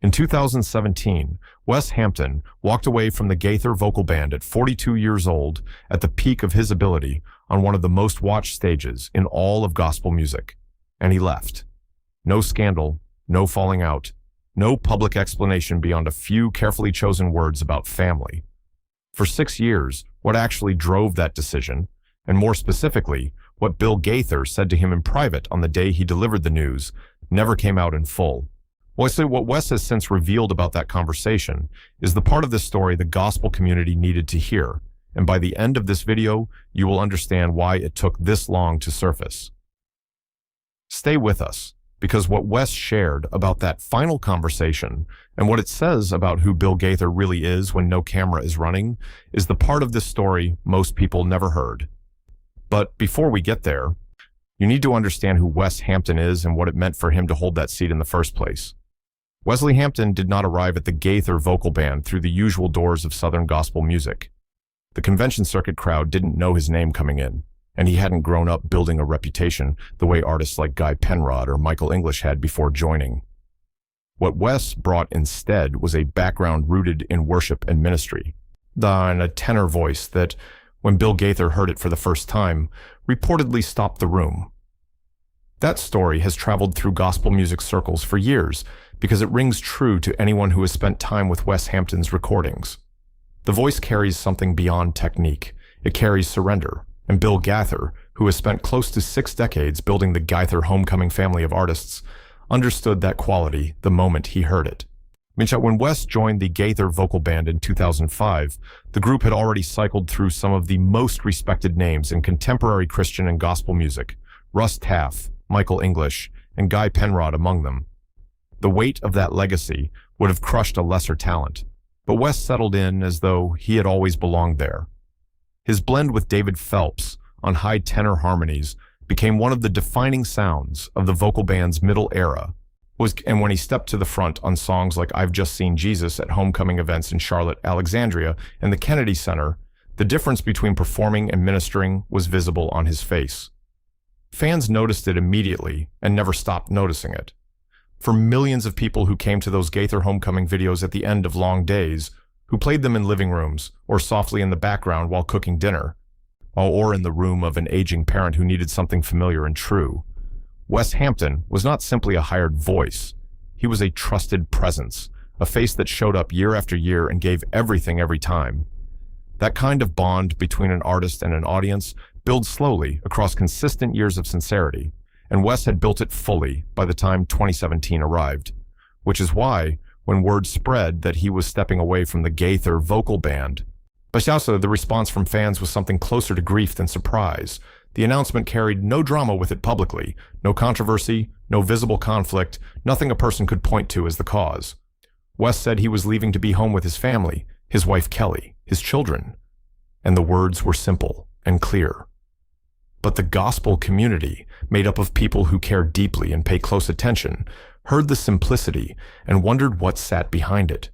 In 2017, Wes Hampton walked away from the Gaither Vocal Band at 42 years old at the peak of his ability on one of the most watched stages in all of gospel music. And he left. No scandal, no falling out, no public explanation beyond a few carefully chosen words about family. For 6 years, what actually drove that decision, and more specifically, what Bill Gaither said to him in private on the day he delivered the news, never came out in full. What Wes has since revealed about that conversation is the part of this story the gospel community needed to hear, and by the end of this video, you will understand why it took this long to surface. Stay with us, because what Wes shared about that final conversation and what it says about who Bill Gaither really is when no camera is running is the part of this story most people never heard. But before we get there, you need to understand who Wes Hampton is and what it meant for him to hold that seat in the first place. Wesley Hampton did not arrive at the Gaither Vocal Band through the usual doors of Southern gospel music. The convention circuit crowd didn't know his name coming in, and he hadn't grown up building a reputation the way artists like Guy Penrod or Michael English had before joining. What Wes brought instead was a background rooted in worship and ministry, and a tenor voice that, when Bill Gaither heard it for the first time, reportedly stopped the room. That story has traveled through gospel music circles for years because it rings true to anyone who has spent time with Wes Hampton's recordings. The voice carries something beyond technique. It carries surrender, and Bill Gaither, who has spent close to 6 decades building the Gaither Homecoming family of artists, understood that quality the moment he heard it. When Wes joined the Gaither Vocal Band in 2005, the group had already cycled through some of the most respected names in contemporary Christian and gospel music, Russ Taff, Michael English, and Guy Penrod among them. The weight of that legacy would have crushed a lesser talent, but Wes settled in as though he had always belonged there. His blend with David Phelps on high tenor harmonies became one of the defining sounds of the vocal band's middle era, and when he stepped to the front on songs like I've Just Seen Jesus at homecoming events in Charlotte, Alexandria, and the Kennedy Center, the difference between performing and ministering was visible on his face. Fans noticed it immediately and never stopped noticing it. For millions of people who came to those Gaither Homecoming videos at the end of long days, who played them in living rooms or softly in the background while cooking dinner, or in the room of an aging parent who needed something familiar and true, Wes Hampton was not simply a hired voice. He was a trusted presence, a face that showed up year after year and gave everything every time. That kind of bond between an artist and an audience builds slowly across consistent years of sincerity, and Wes had built it fully by the time 2017 arrived, which is why, when word spread that he was stepping away from the Gaither Vocal Band, but also the response from fans was something closer to grief than surprise. The announcement carried no drama with it publicly, no controversy, no visible conflict, nothing a person could point to as the cause. Wes said he was leaving to be home with his family, his wife Kelly, his children, and the words were simple and clear. But the gospel community, made up of people who care deeply and pay close attention, heard the simplicity and wondered what sat behind it.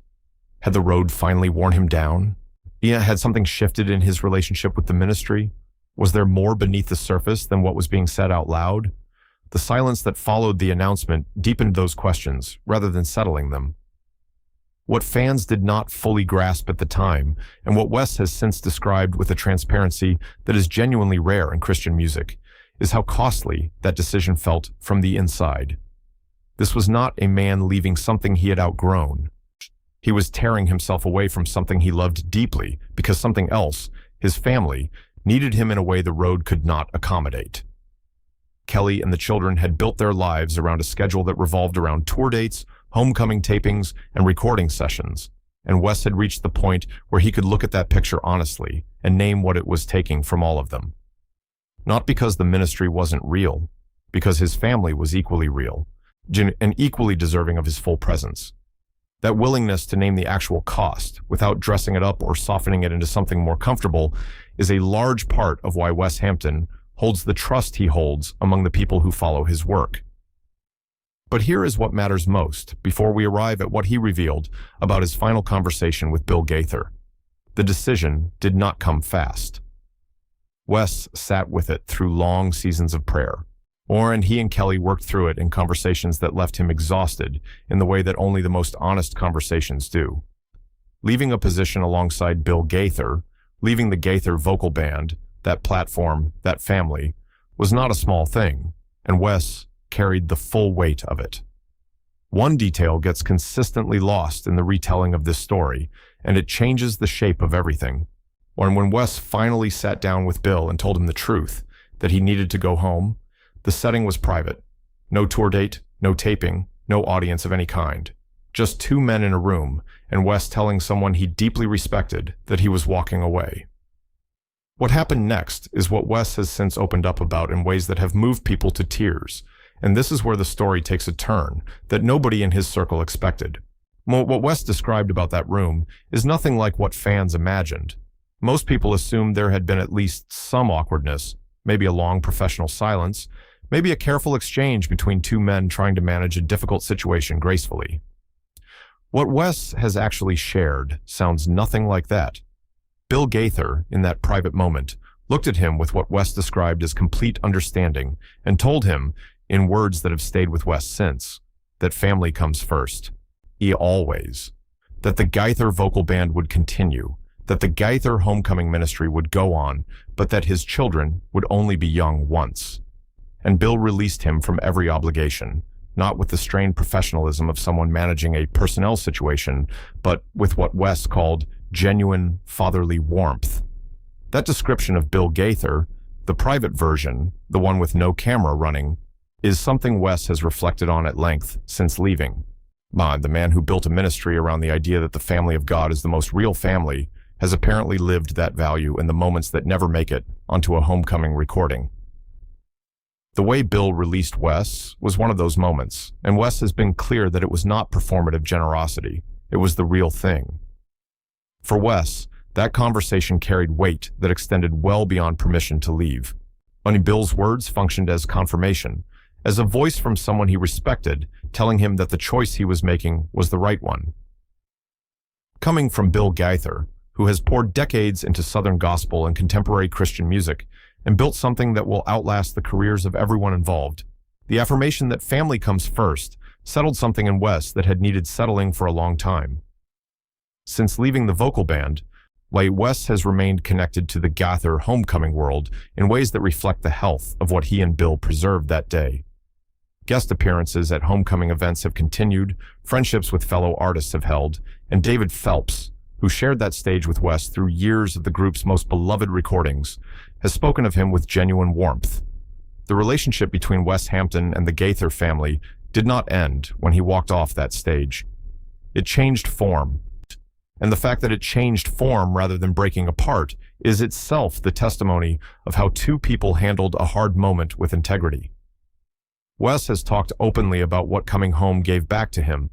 Had the road finally worn him down? Had something shifted in his relationship with the ministry? Was there more beneath the surface than what was being said out loud? The silence that followed the announcement deepened those questions rather than settling them. What fans did not fully grasp at the time, and what Wes has since described with a transparency that is genuinely rare in Christian music, is how costly that decision felt from the inside. This was not a man leaving something he had outgrown. He was tearing himself away from something he loved deeply because something else, his family, needed him in a way the road could not accommodate. Kelly and the children had built their lives around a schedule that revolved around tour dates, homecoming tapings, and recording sessions, and Wes had reached the point where he could look at that picture honestly and name what it was taking from all of them. Not because the ministry wasn't real, because his family was equally real, and equally deserving of his full presence. That willingness to name the actual cost, without dressing it up or softening it into something more comfortable, is a large part of why Wes Hampton holds the trust he holds among the people who follow his work. But here is what matters most before we arrive at what he revealed about his final conversation with Bill Gaither. The decision did not come fast. Wes sat with it through long seasons of prayer. And he and Kelly worked through it in conversations that left him exhausted in the way that only the most honest conversations do. Leaving a position alongside Bill Gaither, leaving the Gaither Vocal Band, that platform, that family, was not a small thing, and Wes carried the full weight of it. One detail gets consistently lost in the retelling of this story, and it changes the shape of everything. When Wes finally sat down with Bill and told him the truth, that he needed to go home, the setting was private. No tour date, no taping, no audience of any kind. Just two men in a room, and Wes telling someone he deeply respected that he was walking away. What happened next is what Wes has since opened up about in ways that have moved people to tears, and this is where the story takes a turn that nobody in his circle expected. What Wes described about that room is nothing like what fans imagined. Most people assumed there had been at least some awkwardness, maybe a long professional silence, maybe a careful exchange between two men trying to manage a difficult situation gracefully. What Wes has actually shared sounds nothing like that. Bill Gaither, in that private moment, looked at him with what Wes described as complete understanding and told him, in words that have stayed with Wes since, that family comes first. Always. That the Gaither Vocal Band would continue, that the Gaither Homecoming ministry would go on, but that his children would only be young once. And Bill released him from every obligation, not with the strained professionalism of someone managing a personnel situation, but with what Wes called genuine fatherly warmth. That description of Bill Gaither, the private version, the one with no camera running, is something Wes has reflected on at length since leaving. The man who built a ministry around the idea that the family of God is the most real family has apparently lived that value in the moments that never make it onto a homecoming recording. The way Bill released Wes was one of those moments, and Wes has been clear that it was not performative generosity. It was the real thing. For Wes, that conversation carried weight that extended well beyond permission to leave. Only Bill's words functioned as confirmation, as a voice from someone he respected, telling him that the choice he was making was the right one. Coming from Bill Gaither, who has poured decades into Southern gospel and contemporary Christian music, and built something that will outlast the careers of everyone involved, the affirmation that family comes first settled something in Wes that had needed settling for a long time. Since leaving the vocal band, Wes has remained connected to the Gaither Homecoming world in ways that reflect the health of what he and Bill preserved that day. Guest appearances at homecoming events have continued, friendships with fellow artists have held, and David Phelps, who shared that stage with Wes through years of the group's most beloved recordings, has spoken of him with genuine warmth. The relationship between Wes Hampton and the Gaither family did not end when he walked off that stage. It changed form. And the fact that it changed form rather than breaking apart is itself the testimony of how two people handled a hard moment with integrity. Wes has talked openly about what coming home gave back to him: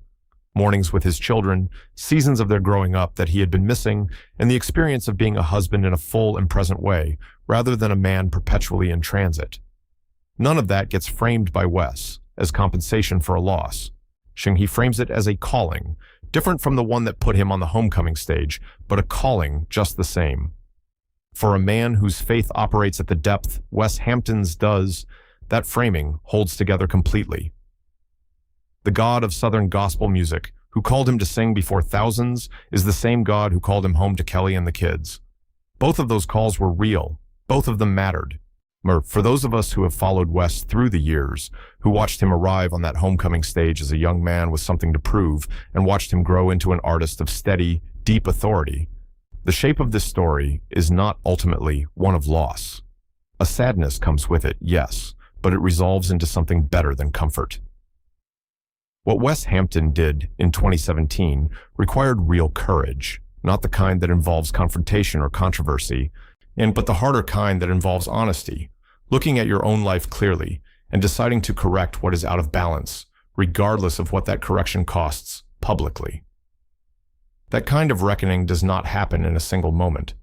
mornings with his children, seasons of their growing up that he had been missing, and the experience of being a husband in a full and present way, rather than a man perpetually in transit. None of that gets framed by Wes as compensation for a loss. He frames it as a calling, different from the one that put him on the homecoming stage, but a calling just the same. For a man whose faith operates at the depth Wes Hampton's does, that framing holds together completely. The God of Southern gospel music, who called him to sing before thousands, is the same God who called him home to Kelly and the kids. Both of those calls were real. Both of them mattered. For those of us who have followed Wes through the years, who watched him arrive on that homecoming stage as a young man with something to prove, and watched him grow into an artist of steady, deep authority, the shape of this story is not ultimately one of loss. A sadness comes with it, yes, but it resolves into something better than comfort. What Wes Hampton did in 2017 required real courage, not the kind that involves confrontation or controversy, but the harder kind that involves honesty, looking at your own life clearly and deciding to correct what is out of balance, regardless of what that correction costs publicly. That kind of reckoning does not happen in a single moment.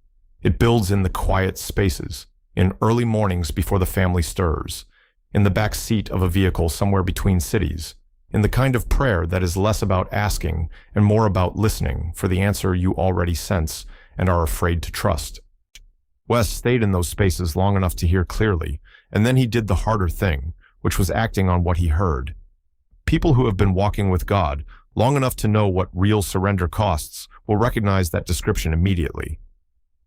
It builds in the quiet spaces, in early mornings before the family stirs, in the back seat of a vehicle somewhere between cities, in the kind of prayer that is less about asking and more about listening for the answer you already sense and are afraid to trust. Wes stayed in those spaces long enough to hear clearly, and then he did the harder thing, which was acting on what he heard. People who have been walking with God long enough to know what real surrender costs will recognize that description immediately.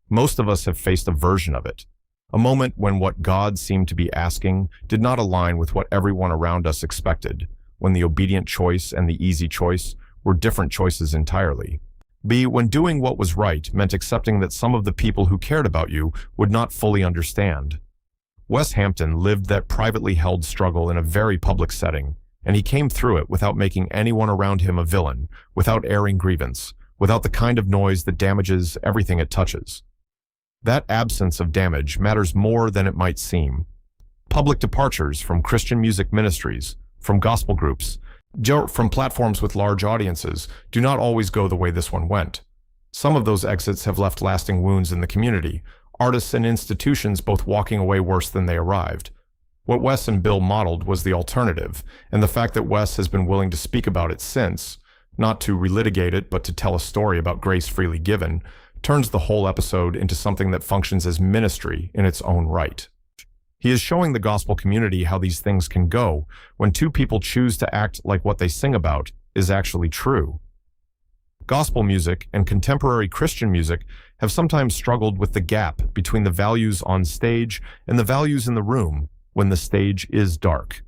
Most of us have faced a version of it, a moment when what God seemed to be asking did not align with what everyone around us expected, when the obedient choice and the easy choice were different choices entirely. When doing what was right meant accepting that some of the people who cared about you would not fully understand. Wes Hampton lived that privately held struggle in a very public setting, and he came through it without making anyone around him a villain, without airing grievance, without the kind of noise that damages everything it touches. That absence of damage matters more than it might seem. Public departures from Christian music ministries, from gospel groups, from platforms with large audiences do not always go the way this one went. Some of those exits have left lasting wounds in the community, artists and institutions both walking away worse than they arrived. What Wes and Bill modeled was the alternative, and the fact that Wes has been willing to speak about it since, not to relitigate it but to tell a story about grace freely given, turns the whole episode into something that functions as ministry in its own right. He is showing the gospel community how these things can go when two people choose to act like what they sing about is actually true. Gospel music and contemporary Christian music have sometimes struggled with the gap between the values on stage and the values in the room when the stage is dark.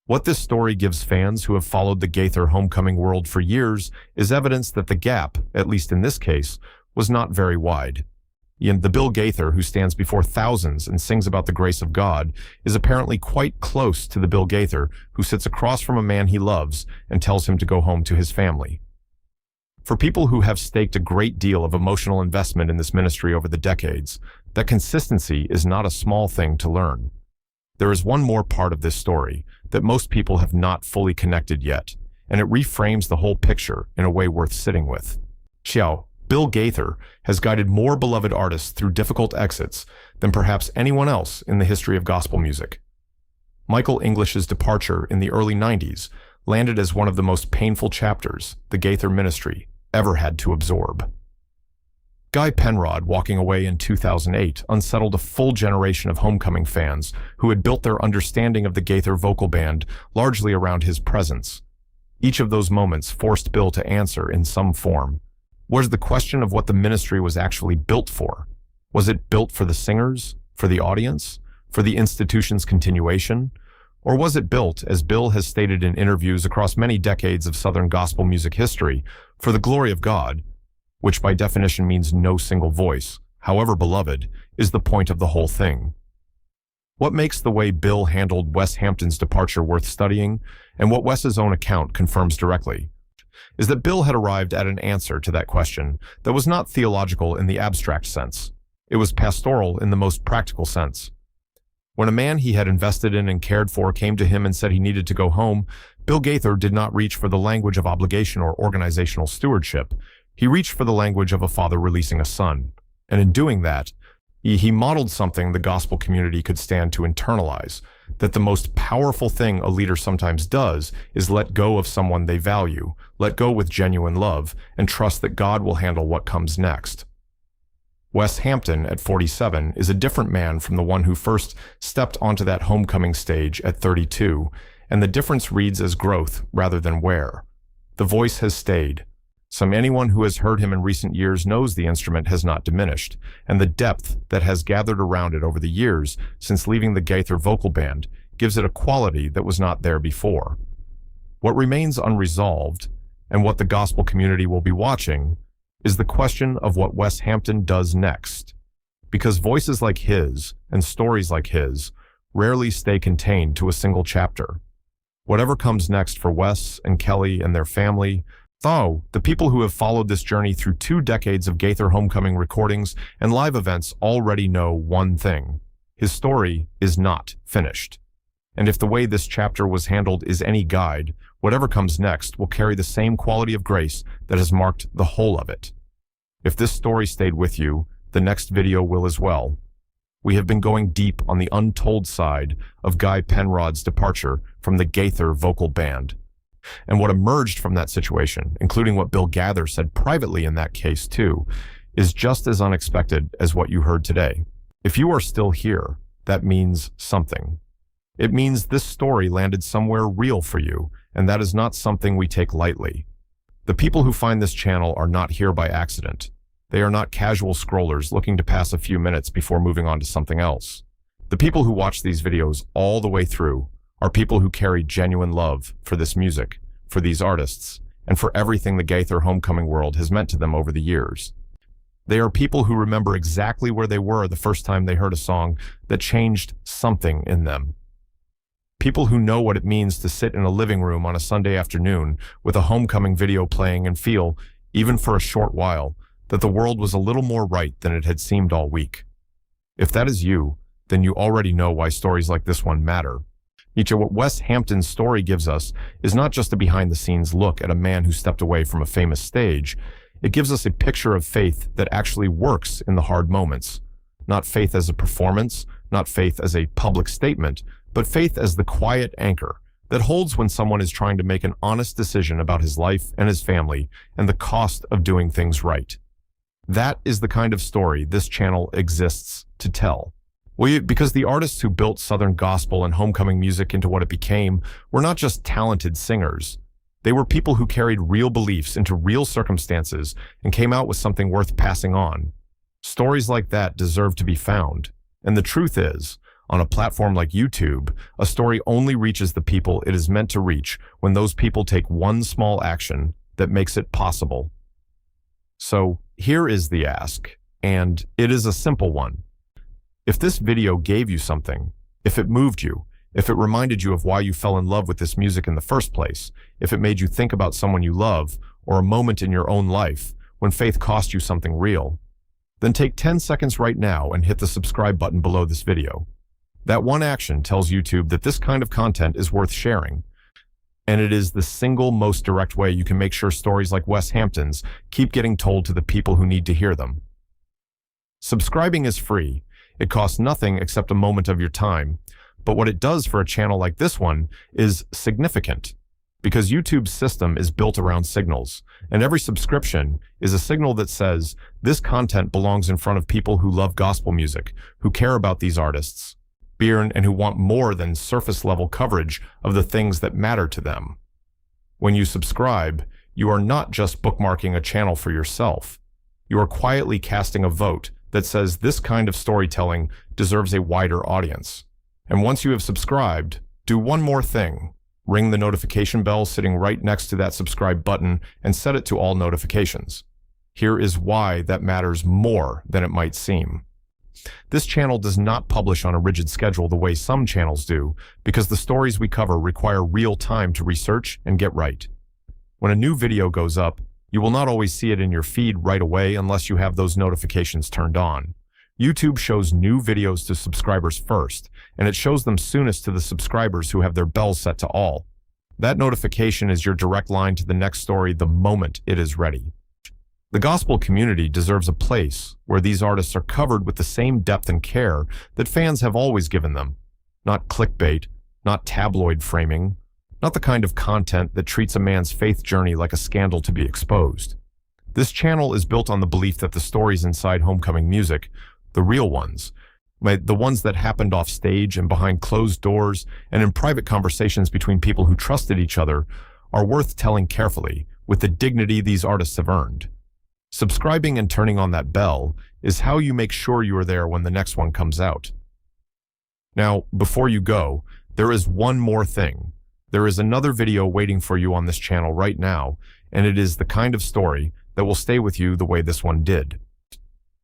What this story gives fans who have followed the Gaither Homecoming world for years is evidence that the gap, at least in this case, was not very wide. The Bill Gaither who stands before thousands and sings about the grace of God is apparently quite close to the Bill Gaither who sits across from a man he loves and tells him to go home to his family. For people who have staked a great deal of emotional investment in this ministry over the decades, that consistency is not a small thing to learn. There is one more part of this story that most people have not fully connected yet, and it reframes the whole picture in a way worth sitting with. Bill Gaither has guided more beloved artists through difficult exits than perhaps anyone else in the history of gospel music. Michael English's departure in the early 90s landed as one of the most painful chapters the Gaither ministry ever had to absorb. Guy Penrod walking away in 2008 unsettled a full generation of Homecoming fans who had built their understanding of the Gaither Vocal Band largely around his presence. Each of those moments forced Bill to answer in some form. Was the question of what the ministry was actually built for? Was it built for the singers, for the audience, for the institution's continuation? Or was it built, as Bill has stated in interviews across many decades of Southern gospel music history, for the glory of God, which by definition means no single voice, however beloved, is the point of the whole thing? What makes the way Bill handled Wes Hampton's departure worth studying, and what Wes's own account confirms directly, is that Bill had arrived at an answer to that question that was not theological in the abstract sense. It was pastoral in the most practical sense. When a man he had invested in and cared for came to him and said he needed to go home, Bill Gaither did not reach for the language of obligation or organizational stewardship. He reached for the language of a father releasing a son. And in doing that, he modeled something the gospel community could stand to internalize, that the most powerful thing a leader sometimes does is let go of someone they value, let go with genuine love, and trust that God will handle what comes next. Wes Hampton, at 47, is a different man from the one who first stepped onto that homecoming stage at 32, and the difference reads as growth rather than wear. The voice has stayed. Anyone who has heard him in recent years knows the instrument has not diminished, and the depth that has gathered around it over the years since leaving the Gaither Vocal Band gives it a quality that was not there before. What remains unresolved, and what the gospel community will be watching, is the question of what Wes Hampton does next. Because voices like his, and stories like his, rarely stay contained to a single chapter. Whatever comes next for Wes and Kelly and their family, the people who have followed this journey through 2 decades of Gaither Homecoming recordings and live events already know one thing. His story is not finished. And if the way this chapter was handled is any guide, whatever comes next will carry the same quality of grace that has marked the whole of it. If this story stayed with you, the next video will as well. We have been going deep on the untold side of Guy Penrod's departure from the Gaither Vocal Band. And what emerged from that situation, including what Bill Gaither said privately in that case too, is just as unexpected as what you heard today. If you are still here, that means something. It means this story landed somewhere real for you, and that is not something we take lightly. The people who find this channel are not here by accident. They are not casual scrollers looking to pass a few minutes before moving on to something else. The people who watch these videos all the way through are people who carry genuine love for this music, for these artists, and for everything the Gaither Homecoming world has meant to them over the years. They are people who remember exactly where they were the first time they heard a song that changed something in them. People who know what it means to sit in a living room on a Sunday afternoon with a homecoming video playing and feel, even for a short while, that the world was a little more right than it had seemed all week. If that is you, then you already know why stories like this one matter. What Wes Hampton's story gives us is not just a behind-the-scenes look at a man who stepped away from a famous stage. It gives us a picture of faith that actually works in the hard moments. Not faith as a performance, not faith as a public statement, but faith as the quiet anchor that holds when someone is trying to make an honest decision about his life and his family and the cost of doing things right. That is the kind of story this channel exists to tell. Because the artists who built Southern gospel and homecoming music into what it became were not just talented singers. They were people who carried real beliefs into real circumstances and came out with something worth passing on. Stories like that deserve to be found. And the truth is, on a platform like YouTube, a story only reaches the people it is meant to reach when those people take one small action that makes it possible. So here is the ask, and it is a simple one. If this video gave you something, if it moved you, if it reminded you of why you fell in love with this music in the first place, if it made you think about someone you love or a moment in your own life when faith cost you something real, then take 10 seconds right now and hit the subscribe button below this video. That one action tells YouTube that this kind of content is worth sharing, and it is the single most direct way you can make sure stories like Wes Hampton's keep getting told to the people who need to hear them. Subscribing is free. It costs nothing except a moment of your time, but what it does for a channel like this one is significant, because YouTube's system is built around signals, and every subscription is a signal that says this content belongs in front of people who love gospel music, who care about these artists, and who want more than surface-level coverage of the things that matter to them. When you subscribe, you are not just bookmarking a channel for yourself. You are quietly casting a vote that says this kind of storytelling deserves a wider audience. And once you have subscribed, do one more thing. Ring the notification bell sitting right next to that subscribe button and set it to all notifications. Here is why that matters more than it might seem. This channel does not publish on a rigid schedule the way some channels do, because the stories we cover require real time to research and get right. When a new video goes up, you will not always see it in your feed right away unless you have those notifications turned on. YouTube shows new videos to subscribers first, and it shows them soonest to the subscribers who have their bells set to all. That notification is your direct line to the next story the moment it is ready. The gospel community deserves a place where these artists are covered with the same depth and care that fans have always given them. Not clickbait, not tabloid framing, not the kind of content that treats a man's faith journey like a scandal to be exposed. This channel is built on the belief that the stories inside homecoming music, the real ones, the ones that happened off stage and behind closed doors and in private conversations between people who trusted each other, are worth telling carefully with the dignity these artists have earned. Subscribing and turning on that bell is how you make sure you are there when the next one comes out. Now, before you go, there is one more thing. There is another video waiting for you on this channel right now, and it is the kind of story that will stay with you the way this one did.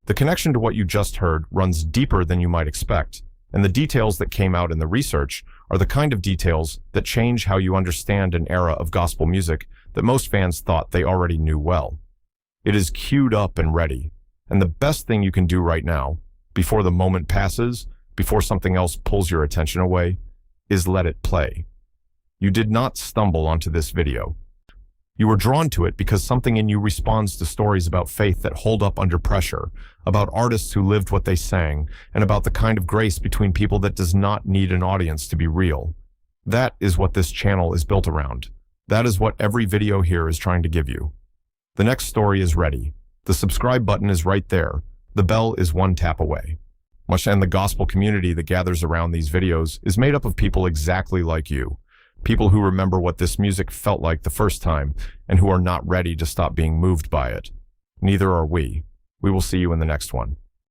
The connection to what you just heard runs deeper than you might expect, and the details that came out in the research are the kind of details that change how you understand an era of gospel music that most fans thought they already knew well. It is queued up and ready, and the best thing you can do right now, before the moment passes, before something else pulls your attention away, is let it play. You did not stumble onto this video. You were drawn to it because something in you responds to stories about faith that hold up under pressure, about artists who lived what they sang, and about the kind of grace between people that does not need an audience to be real. That is what this channel is built around. That is what every video here is trying to give you. The next story is ready. The subscribe button is right there. The bell is one tap away. And the gospel community that gathers around these videos is made up of people exactly like you. People who remember what this music felt like the first time and who are not ready to stop being moved by it. Neither are we. We will see you in the next one.